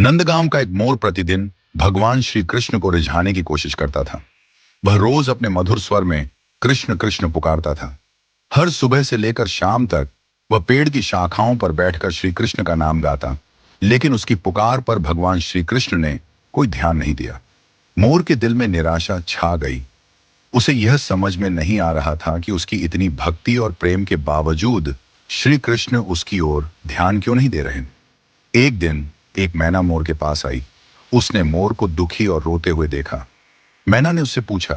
नंदगांव का एक मोर प्रतिदिन भगवान श्री कृष्ण को रिझाने की कोशिश करता था। वह रोज अपने मधुर स्वर में कृष्ण कृष्ण पुकारता था। हर सुबह से लेकर शाम तक वह पेड़ की शाखाओं पर बैठकर श्री कृष्ण का नाम गाता, लेकिन उसकी पुकार पर भगवान श्री कृष्ण ने कोई ध्यान नहीं दिया। मोर के दिल में निराशा छा गई। उसे यह समझ में नहीं आ रहा था कि उसकी इतनी भक्ति और प्रेम के बावजूद श्री कृष्ण उसकी ओर ध्यान क्यों नहीं दे रहे। एक दिन एक मैना मोर के पास आई। उसने मोर को दुखी और रोते हुए देखा। मैना ने उससे पूछा,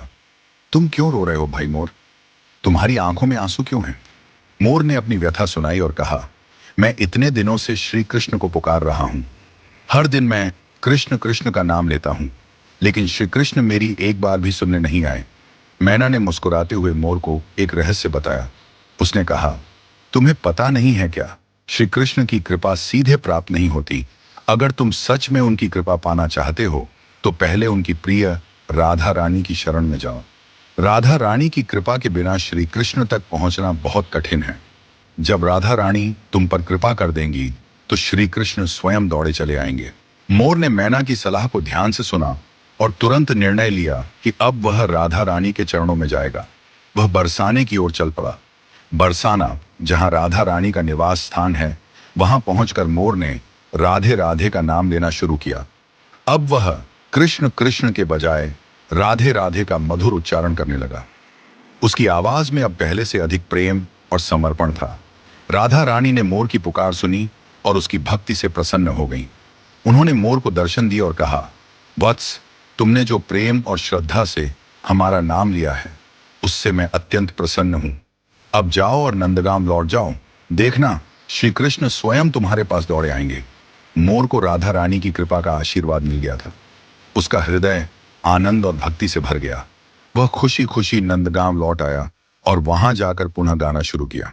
तुम क्यों रो रहे हो भाई मोर? तुम्हारी आंखों में आंसू क्यों हैं? मोर ने अपनी व्यथा सुनाई और कहा, मैं इतने दिनों से श्री कृष्ण को पुकार रहा हूं। हर दिन मैं कृष्ण कृष्ण का नाम लेता हूं, लेकिन श्री कृष्ण मेरी एक बार भी सुनने नहीं आए। मैना ने मुस्कुराते हुए मोर को एक रहस्य बताया। उसने कहा, तुम्हें पता नहीं है क्या, श्री कृष्ण की कृपा सीधे प्राप्त नहीं होती। अगर तुम सच में उनकी कृपा पाना चाहते हो तो पहले उनकी प्रिय राधा रानी की शरण में जाओ। राधा रानी की कृपा के बिना श्री कृष्ण तक पहुंचना बहुत कठिन है। जब राधा रानी तुम पर कृपा कर देंगी तो श्री कृष्ण स्वयं दौड़े चले आएंगे। मोर ने मैना की सलाह को ध्यान से सुना और तुरंत निर्णय लिया कि अब वह राधा रानी के चरणों में जाएगा। वह बरसाने की ओर चल पड़ा। बरसाना, जहां राधा रानी का निवास स्थान है, वहां पहुंचकर मोर ने राधे राधे का नाम लेना शुरू किया। अब वह कृष्ण कृष्ण के बजाय राधे राधे का मधुर उच्चारण करने लगा। उसकी आवाज में अब पहले से अधिक प्रेम और समर्पण था। राधा रानी ने मोर की पुकार सुनी और उसकी भक्ति से प्रसन्न हो गई। उन्होंने मोर को दर्शन दिया और कहा, वत्स, तुमने जो प्रेम और श्रद्धा से हमारा नाम लिया है, उससे मैं अत्यंत प्रसन्न हूं। अब जाओ और नंदगांव लौट जाओ। देखना, श्री कृष्ण स्वयं तुम्हारे पास दौड़े आएंगे। मोर को राधा रानी की कृपा का आशीर्वाद मिल गया था। उसका हृदय आनंद और भक्ति से भर गया। वह खुशी खुशी नंदगांव लौट आया और वहां जाकर पुनः गाना शुरू किया।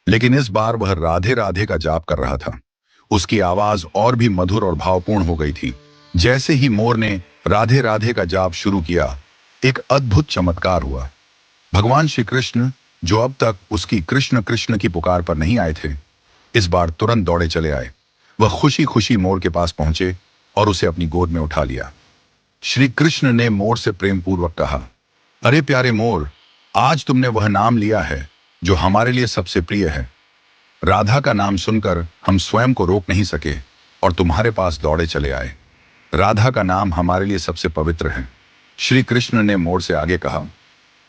लेकिन इस बार वह राधे राधे का जाप कर रहा था। उसकी आवाज और भी मधुर और भावपूर्ण हो गई थी। जैसे ही मोर ने राधे राधे का जाप शुरू किया, एक अद्भुत चमत्कार हुआ। भगवान श्री कृष्ण, जो अब तक उसकी कृष्ण कृष्ण की पुकार पर नहीं आए थे, इस बार तुरंत दौड़े चले आए। वह खुशी खुशी मोर के पास पहुंचे और उसे अपनी गोद में उठा लिया। श्री कृष्ण ने मोर से प्रेम पूर्वक कहा, अरे प्यारे मोर, आज तुमने वह नाम लिया है जो हमारे लिए सबसे प्रिय है। राधा का नाम सुनकर हम स्वयं को रोक नहीं सके और तुम्हारे पास दौड़े चले आए। राधा का नाम हमारे लिए सबसे पवित्र है। श्री कृष्ण ने मोर से आगे कहा,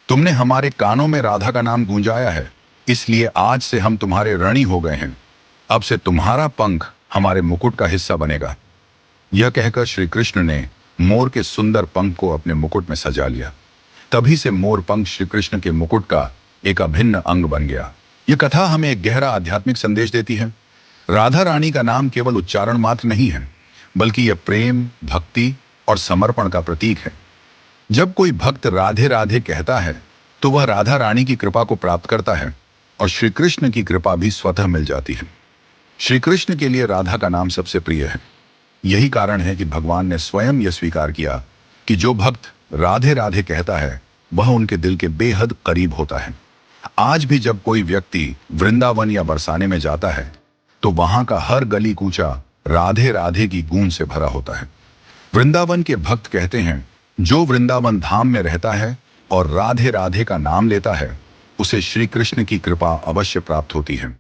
तुमने हमारे कानों में राधा का नाम गूंजाया है, इसलिए आज से हम तुम्हारे ऋणी हो गए हैं। अब से तुम्हारा पंख हमारे मुकुट का हिस्सा बनेगा। यह कहकर श्री कृष्ण ने मोर के सुंदर पंख को अपने मुकुट में सजा लिया। तभी से मोर पंख श्री कृष्ण के मुकुट का एक अभिन्न अंग बन गया। यह कथा हमें एक गहरा आध्यात्मिक संदेश देती है। राधा रानी का नाम केवल उच्चारण मात्र नहीं है, बल्कि यह प्रेम, भक्ति और समर्पण का प्रतीक है। जब कोई भक्त राधे राधे कहता है तो वह राधा रानी की कृपा को प्राप्त करता है और श्री कृष्ण की कृपा भी स्वतः मिल जाती है। श्री कृष्ण के लिए राधा का नाम सबसे प्रिय है। यही कारण है कि भगवान ने स्वयं यह स्वीकार किया कि जो भक्त राधे राधे कहता है वह उनके दिल के बेहद करीब होता है। आज भी जब कोई व्यक्ति वृंदावन या बरसाने में जाता है तो वहां का हर गली कूचा राधे राधे की गूंज से भरा होता है। वृंदावन के भक्त कहते हैं, जो वृंदावन धाम में रहता है और राधे राधे का नाम लेता है, उसे श्री कृष्ण की कृपा अवश्य प्राप्त होती है।